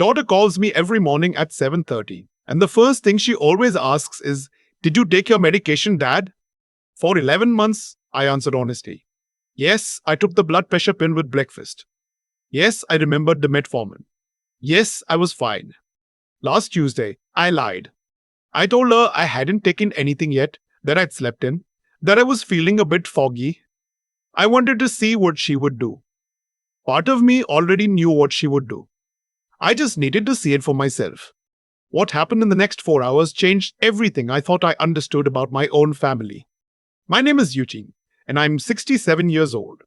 Daughter calls me every morning at 7:30, and the first thing she always asks is, "Did you take your medication, Dad?" For 11 months, I answered honestly. Yes, I took the blood pressure pill with breakfast. Yes, I remembered the metformin. Yes, I was fine. Last Tuesday, I lied. I told her I hadn't taken anything yet, that I'd slept in, that I was feeling a bit foggy. I wanted to see what she would do. Part of me already knew what she would do. I just needed to see it for myself. What happened in the next 4 hours changed everything I thought I understood about my own family. My name is Eugene, and I'm 67 years old.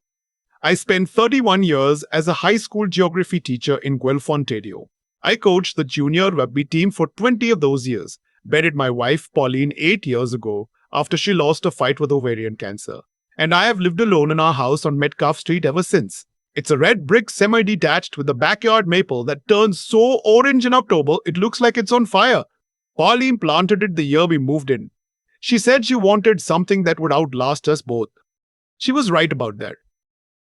I spent 31 years as a high school geography teacher in Guelph, Ontario. I coached the junior rugby team for 20 of those years, buried my wife Pauline 8 years ago after she lost a fight with ovarian cancer, and I have lived alone in our house on Metcalfe Street ever since. It's a red brick semi-detached with a backyard maple that turns so orange in October it looks like it's on fire. Pauline planted it the year we moved in. She said she wanted something that would outlast us both. She was right about that.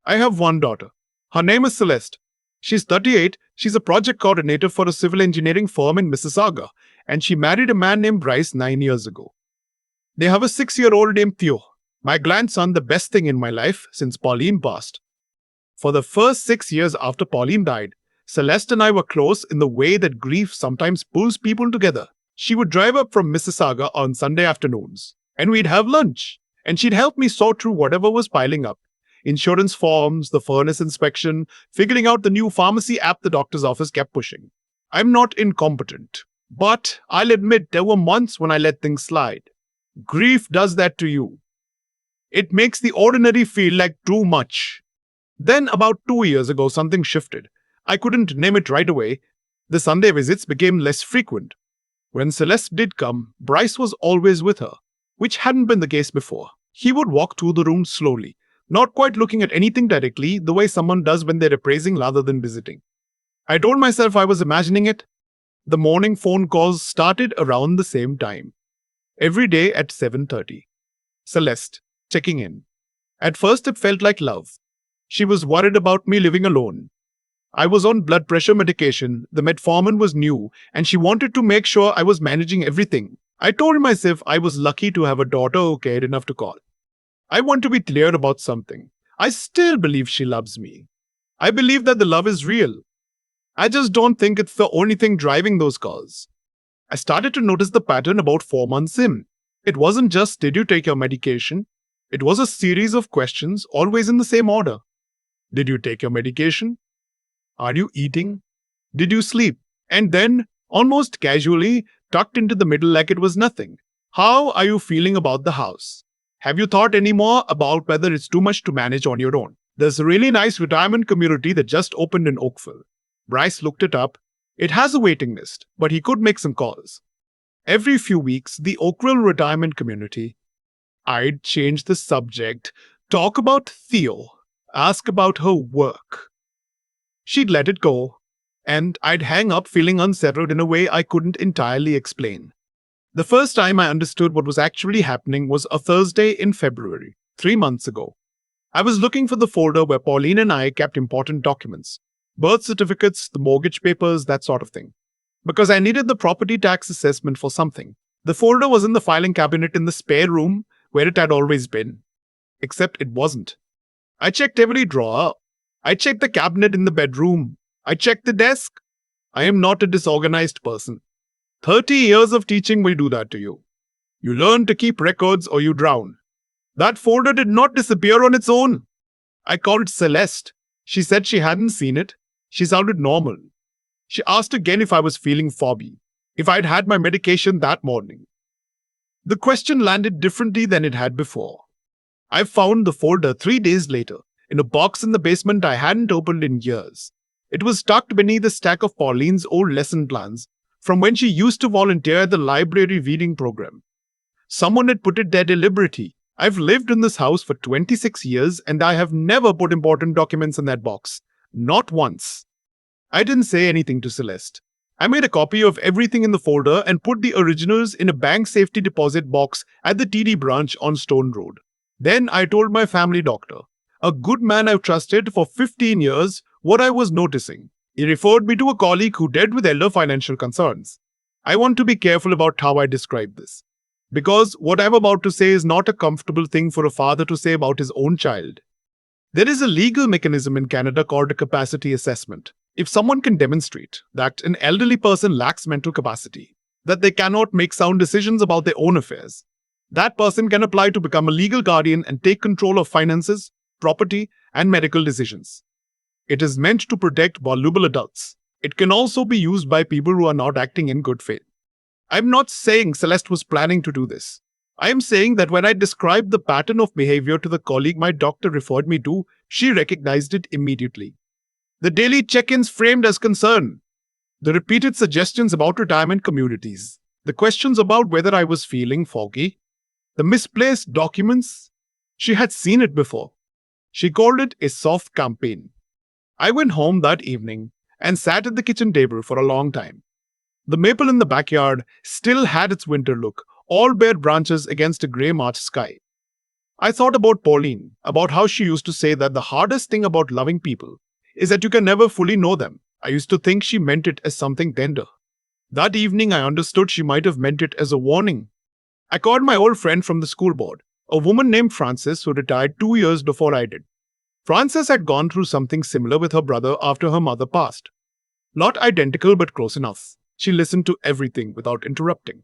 I have one daughter. Her name is Celeste. She's 38, she's a project coordinator for a civil engineering firm in Mississauga, and she married a man named Bryce 9 years ago. They have a 6-year-old named Theo, my grandson, the best thing in my life since Pauline passed. For the first 6 years after Pauline died, Celeste and I were close in the way that grief sometimes pulls people together. She would drive up from Mississauga on Sunday afternoons, and we'd have lunch, and she'd help me sort through whatever was piling up. Insurance forms, the furnace inspection, figuring out the new pharmacy app the doctor's office kept pushing. I'm not incompetent, but I'll admit there were months when I let things slide. Grief does that to you. It makes the ordinary feel like too much. Then about 2 years ago, something shifted. I couldn't name it right away. The Sunday visits became less frequent. When Celeste did come, Bryce was always with her, which hadn't been the case before. He would walk through the room slowly, not quite looking at anything directly, the way someone does when they're appraising rather than visiting. I told myself I was imagining it. The morning phone calls started around the same time. Every day at 7:30. Celeste, checking in. At first it felt like love. She was worried about me living alone. I was on blood pressure medication, the metformin was new, and she wanted to make sure I was managing everything. I told myself I was lucky to have a daughter who cared enough to call. I want to be clear about something. I still believe she loves me. I believe that the love is real. I just don't think it's the only thing driving those calls. I started to notice the pattern about 4 months in. It wasn't just, "Did you take your medication?" It was a series of questions, always in the same order. Did you take your medication? Are you eating? Did you sleep? And then, almost casually, tucked into the middle like it was nothing. How are you feeling about the house? Have you thought any more about whether it's too much to manage on your own? There's a really nice retirement community that just opened in Oakville. Bryce looked it up. It has a waiting list, but he could make some calls. Every few weeks, the Oakville retirement community, I'd change the subject, talk about Theo, ask about her work. She'd let it go, and I'd hang up feeling unsettled in a way I couldn't entirely explain. The first time I understood what was actually happening was a Thursday in February, 3 months ago. I was looking for the folder where Pauline and I kept important documents. Birth certificates, the mortgage papers, that sort of thing. Because I needed the property tax assessment for something. The folder was in the filing cabinet in the spare room where it had always been. Except it wasn't. I checked every drawer. I checked the cabinet in the bedroom. I checked the desk. I am not a disorganized person. 30 years of teaching will do that to you. You learn to keep records or you drown. That folder did not disappear on its own. I called Celeste. She said she hadn't seen it. She sounded normal. She asked again if I was feeling foggy, if I'd had my medication that morning. The question landed differently than it had before. I found the folder 3 days later, in a box in the basement I hadn't opened in years. It was tucked beneath a stack of Pauline's old lesson plans from when she used to volunteer at the library reading program. Someone had put it there deliberately. I've lived in this house for 26 years and I have never put important documents in that box. Not once. I didn't say anything to Celeste. I made a copy of everything in the folder and put the originals in a bank safety deposit box at the TD branch on Stone Road. Then I told my family doctor, a good man I've trusted for 15 years, what I was noticing. He referred me to a colleague who dealt with elder financial concerns. I want to be careful about how I describe this, because what I'm about to say is not a comfortable thing for a father to say about his own child. There is a legal mechanism in Canada called a capacity assessment. If someone can demonstrate that an elderly person lacks mental capacity, that they cannot make sound decisions about their own affairs, that person can apply to become a legal guardian and take control of finances, property, and medical decisions. It is meant to protect vulnerable adults. It can also be used by people who are not acting in good faith. I'm not saying Celeste was planning to do this. I am saying that when I described the pattern of behavior to the colleague my doctor referred me to, she recognized it immediately. The daily check-ins framed as concern, the repeated suggestions about retirement communities, the questions about whether I was feeling foggy, the misplaced documents. She had seen it before. She called it a soft campaign. I went home that evening and sat at the kitchen table for a long time. The maple in the backyard still had its winter look, all bare branches against a grey March sky. I thought about Pauline, about how she used to say that the hardest thing about loving people is that you can never fully know them. I used to think she meant it as something tender. That evening I understood she might have meant it as a warning. I called my old friend from the school board, a woman named Frances who retired 2 years before I did. Frances had gone through something similar with her brother after her mother passed. Not identical but close enough. She listened to everything without interrupting,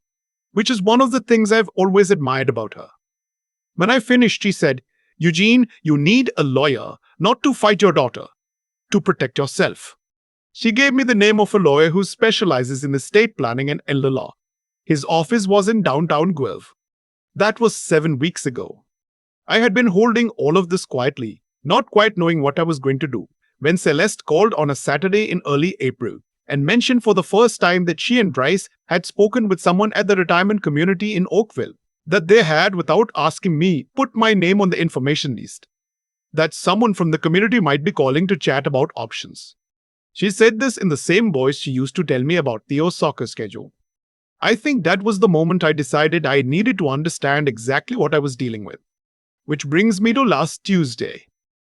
which is one of the things I've always admired about her. When I finished, she said, "Eugene, you need a lawyer, not to fight your daughter, to protect yourself." She gave me the name of a lawyer who specializes in estate planning and elder law. His office was in downtown Guelph. That was 7 weeks ago. I had been holding all of this quietly, not quite knowing what I was going to do, when Celeste called on a Saturday in early April and mentioned for the first time that she and Bryce had spoken with someone at the retirement community in Oakville, that they had, without asking me, put my name on the information list, that someone from the community might be calling to chat about options. She said this in the same voice she used to tell me about Theo's soccer schedule. I think that was the moment I decided I needed to understand exactly what I was dealing with. Which brings me to last Tuesday.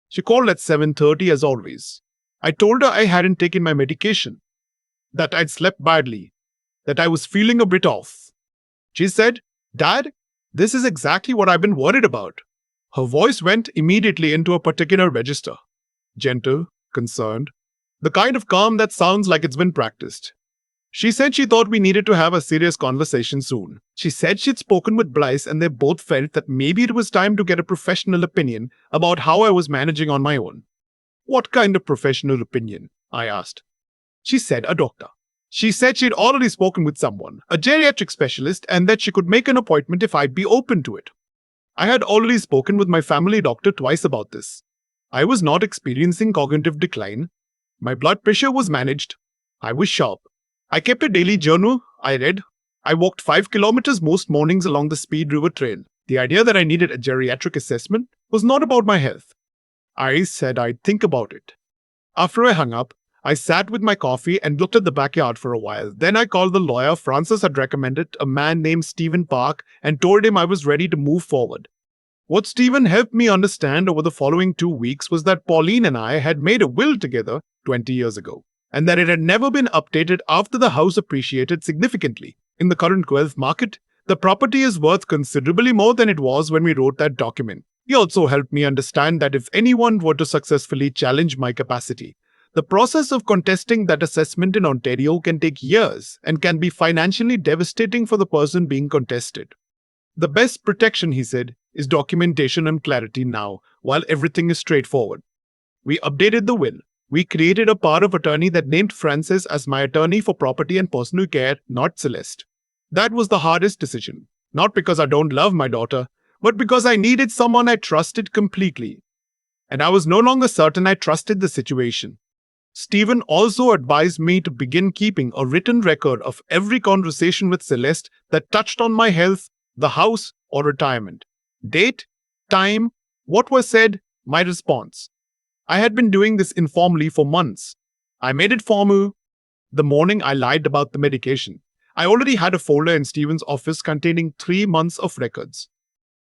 She called at 7:30 as always. I told her I hadn't taken my medication, that I'd slept badly, that I was feeling a bit off. She said, "Dad, this is exactly what I've been worried about." Her voice went immediately into a particular register. Gentle, concerned, the kind of calm that sounds like it's been practiced. She said she thought we needed to have a serious conversation soon. She said she'd spoken with Bryce and they both felt that maybe it was time to get a professional opinion about how I was managing on my own. "What kind of professional opinion?" I asked. She said a doctor. She said she'd already spoken with someone, a geriatric specialist, and that she could make an appointment if I'd be open to it. I had already spoken with my family doctor twice about this. I was not experiencing cognitive decline. My blood pressure was managed. I was sharp. I kept a daily journal. I read. I walked 5 kilometers most mornings along the Speed River Trail. The idea that I needed a geriatric assessment was not about my health. I said I'd think about it. After I hung up, I sat with my coffee and looked at the backyard for a while. Then I called the lawyer Frances had recommended, a man named Stephen Park, and told him I was ready to move forward. What Stephen helped me understand over the following 2 weeks was that Pauline and I had made a will together 20 years ago, and that it had never been updated after the house appreciated significantly. In the current Guelph market, the property is worth considerably more than it was when we wrote that document. He also helped me understand that if anyone were to successfully challenge my capacity, the process of contesting that assessment in Ontario can take years and can be financially devastating for the person being contested. The best protection, he said, is documentation and clarity now, while everything is straightforward. We updated the will. We created a power of attorney that named Frances as my attorney for property and personal care, not Celeste. That was the hardest decision, not because I don't love my daughter, but because I needed someone I trusted completely. And I was no longer certain I trusted the situation. Stephen also advised me to begin keeping a written record of every conversation with Celeste that touched on my health, the house, or retirement. Date, time, what was said, my response. I had been doing this informally for months. I made it formal. The morning I lied about the medication, I already had a folder in Stephen's office containing 3 months of records.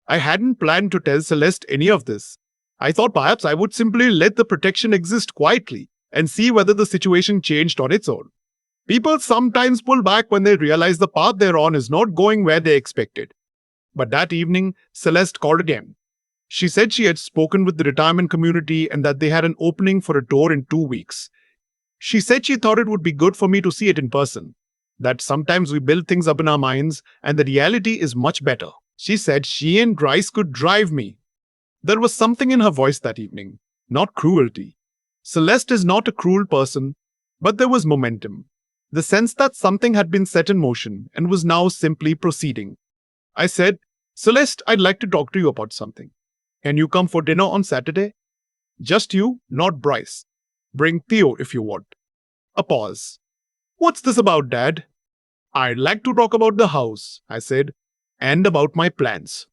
I hadn't planned to tell Celeste any of this. I thought perhaps I would simply let the protection exist quietly and see whether the situation changed on its own. People sometimes pull back when they realize the path they're on is not going where they expected. But that evening, Celeste called again. She said she had spoken with the retirement community and that they had an opening for a tour in 2 weeks. She said she thought it would be good for me to see it in person, that sometimes we build things up in our minds and the reality is much better. She said she and Bryce could drive me. There was something in her voice that evening, not cruelty. Celeste is not a cruel person, but there was momentum. The sense that something had been set in motion and was now simply proceeding. I said, Celeste, I'd like to talk to you about something. Can you come for dinner on Saturday? Just you, not Bryce. Bring Theo if you want. A pause. What's this about, Dad? I'd like to talk about the house, I said, and about my plans.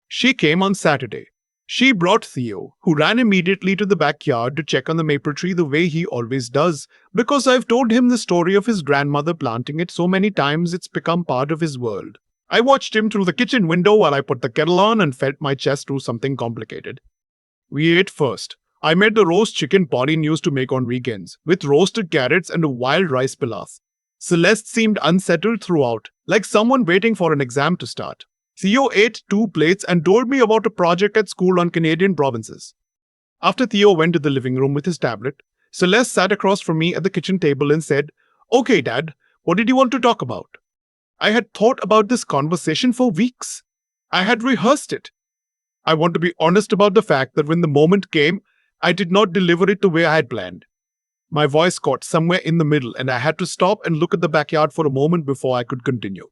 She came on Saturday. She brought Theo, who ran immediately to the backyard to check on the maple tree the way he always does, because I've told him the story of his grandmother planting it so many times it's become part of his world. I watched him through the kitchen window while I put the kettle on and felt my chest do something complicated. We ate first. I made the roast chicken Pauline used to make on weekends, with roasted carrots and a wild rice pilaf. Celeste seemed unsettled throughout, like someone waiting for an exam to start. Theo ate 2 plates and told me about a project at school on Canadian provinces. After Theo went to the living room with his tablet, Celeste sat across from me at the kitchen table and said, Okay, Dad, what did you want to talk about? I had thought about this conversation for weeks. I had rehearsed it. I want to be honest about the fact that when the moment came, I did not deliver it the way I had planned. My voice caught somewhere in the middle and I had to stop and look at the backyard for a moment before I could continue.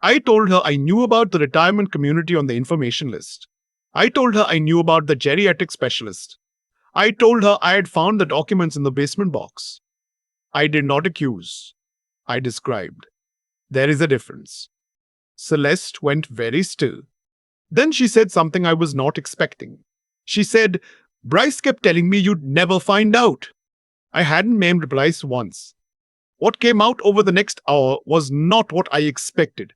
I told her I knew about the retirement community on the information list. I told her I knew about the geriatric specialist. I told her I had found the documents in the basement box. I did not accuse. I described. There is a difference. Celeste went very still. Then she said something I was not expecting. She said, Bryce kept telling me you'd never find out. I hadn't named Bryce once. What came out over the next hour was not what I expected.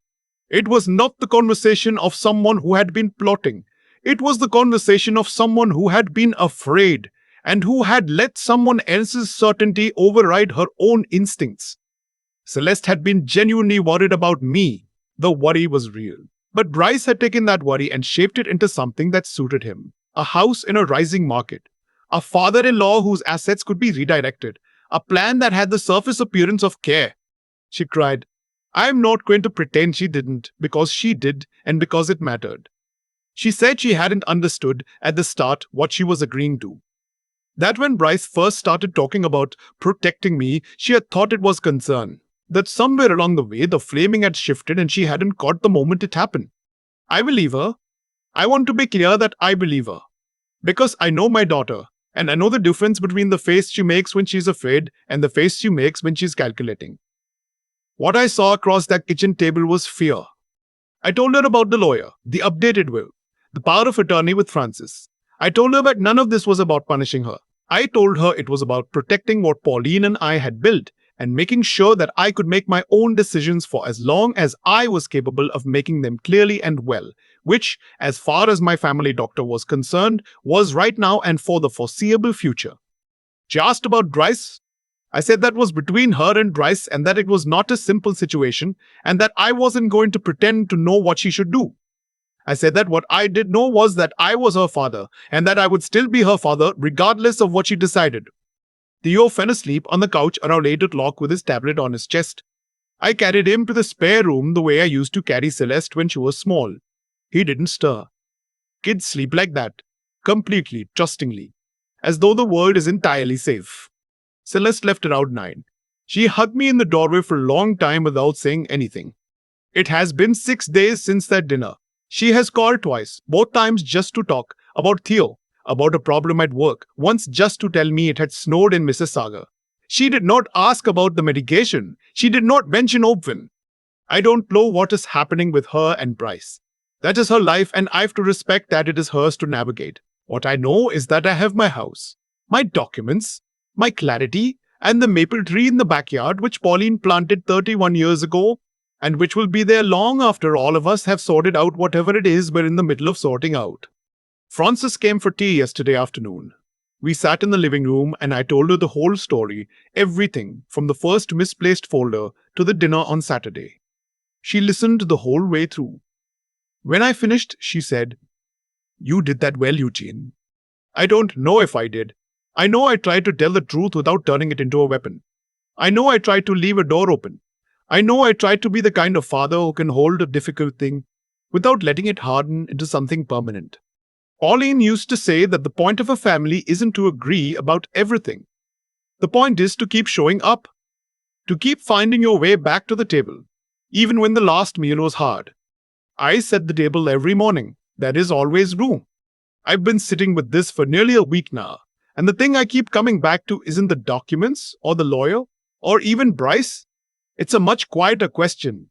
It was not the conversation of someone who had been plotting. It was the conversation of someone who had been afraid and who had let someone else's certainty override her own instincts. Celeste had been genuinely worried about me. The worry was real. But Bryce had taken that worry and shaped it into something that suited him. A house in a rising market. A father-in-law whose assets could be redirected. A plan that had the surface appearance of care. She cried. I'm not going to pretend she didn't, because she did and because it mattered. She said she hadn't understood at the start what she was agreeing to. That when Bryce first started talking about protecting me, she had thought it was concern. That somewhere along the way the framing had shifted and she hadn't caught the moment it happened. I believe her. I want to be clear that I believe her. Because I know my daughter, and I know the difference between the face she makes when she's afraid and the face she makes when she's calculating. What I saw across that kitchen table was fear. I told her about the lawyer, the updated will, the power of attorney with Francis. I told her that none of this was about punishing her. I told her it was about protecting what Pauline and I had built and making sure that I could make my own decisions for as long as I was capable of making them clearly and well, which, as far as my family doctor was concerned, was right now and for the foreseeable future. She asked about Bryce. I said that was between her and Bryce and that it was not a simple situation and that I wasn't going to pretend to know what she should do. I said that what I did know was that I was her father and that I would still be her father regardless of what she decided. Theo fell asleep on the couch around 8 o'clock with his tablet on his chest. I carried him to the spare room the way I used to carry Celeste when she was small. He didn't stir. Kids sleep like that, completely, trustingly, as though the world is entirely safe. Celeste left around 9. She hugged me in the doorway for a long time without saying anything. It has been 6 days since that dinner. She has called twice, both times just to talk, about Theo, about a problem at work, once just to tell me it had snowed in Mississauga. She did not ask about the medication. She did not mention Opvin. I don't know what is happening with her and Bryce. That is her life and I have to respect that it is hers to navigate. What I know is that I have my house, my documents, my clarity, and the maple tree in the backyard which Pauline planted 31 years ago and which will be there long after all of us have sorted out whatever it is we're in the middle of sorting out. Francis came for tea yesterday afternoon. We sat in the living room and I told her the whole story, everything from the first misplaced folder to the dinner on Saturday. She listened the whole way through. When I finished, she said, "You did that well, Eugene." I don't know if I did. I know I tried to tell the truth without turning it into a weapon. I know I tried to leave a door open. I know I tried to be the kind of father who can hold a difficult thing without letting it harden into something permanent. Pauline used to say that the point of a family isn't to agree about everything. The point is to keep showing up, to keep finding your way back to the table, even when the last meal was hard. I set the table every morning. There is always room. I've been sitting with this for nearly a week now, and the thing I keep coming back to isn't the documents or the lawyer or even Bryce. It's a much quieter question.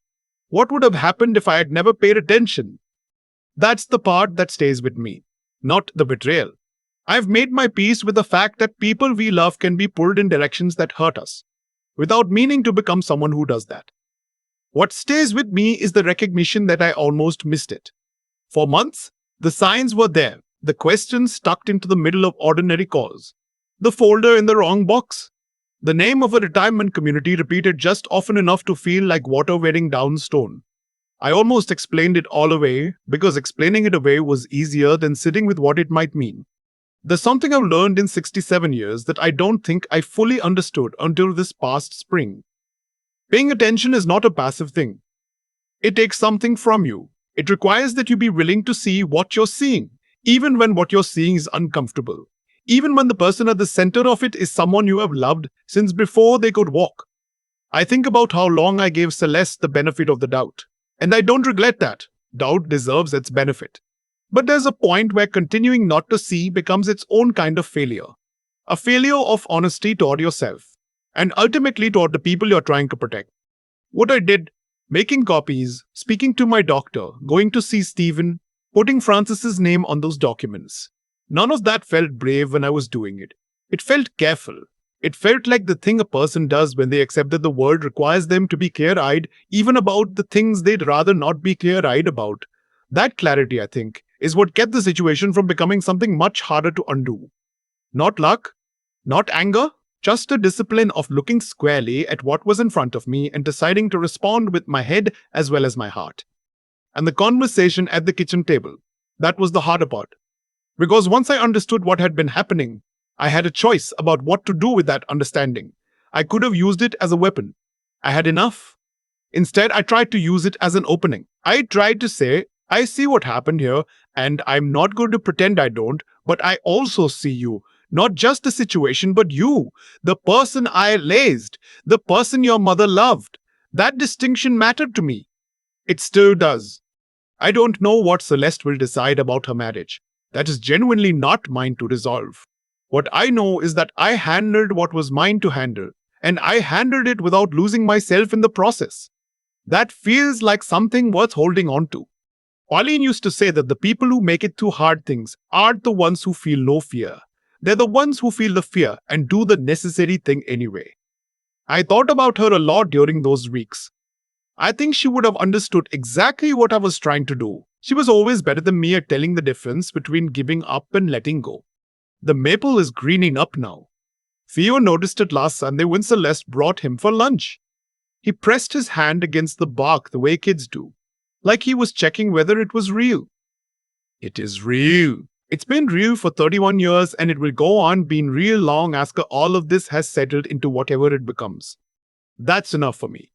What would have happened if I had never paid attention? That's the part that stays with me, not the betrayal. I've made my peace with the fact that people we love can be pulled in directions that hurt us, without meaning to become someone who does that. What stays with me is the recognition that I almost missed it. For months, the signs were there, the questions tucked into the middle of ordinary calls, the folder in the wrong box, the name of a retirement community repeated just often enough to feel like water wearing down stone. I almost explained it all away because explaining it away was easier than sitting with what it might mean. There's something I've learned in 67 years that I don't think I fully understood until this past spring. Paying attention is not a passive thing. It takes something from you. It requires that you be willing to see what you're seeing, even when what you're seeing is uncomfortable. Even when the person at the center of it is someone you have loved since before they could walk. I think about how long I gave Celeste the benefit of the doubt. And I don't regret that. Doubt deserves its benefit. But there's a point where continuing not to see becomes its own kind of failure. A failure of honesty toward yourself, and ultimately toward the people you're trying to protect. What I did, making copies, speaking to my doctor, going to see Stephen, putting Francis's name on those documents. None of that felt brave when I was doing it. It felt careful. It felt like the thing a person does when they accept that the world requires them to be clear-eyed even about the things they'd rather not be clear-eyed about. That clarity, I think, is what kept the situation from becoming something much harder to undo. Not luck, not anger, just a discipline of looking squarely at what was in front of me and deciding to respond with my head as well as my heart. And the conversation at the kitchen table, that was the harder part. Because once I understood what had been happening, I had a choice about what to do with that understanding. I could have used it as a weapon. I had enough. Instead, I tried to use it as an opening. I tried to say, I see what happened here, and I'm not going to pretend I don't, but I also see you. Not just the situation, but you, the person I raised, the person your mother loved. That distinction mattered to me. It still does. I don't know what Celeste will decide about her marriage. That is genuinely not mine to resolve. What I know is that I handled what was mine to handle, and I handled it without losing myself in the process. That feels like something worth holding on to. Pauline used to say that the people who make it through hard things aren't the ones who feel no fear. They're the ones who feel the fear and do the necessary thing anyway. I thought about her a lot during those weeks. I think she would have understood exactly what I was trying to do. She was always better than me at telling the difference between giving up and letting go. The maple is greening up now. Theo noticed it last Sunday when Celeste brought him for lunch. He pressed his hand against the bark the way kids do, like he was checking whether it was real. It is real. It's been real for 31 years and it will go on being real long after all of this has settled into whatever it becomes. That's enough for me.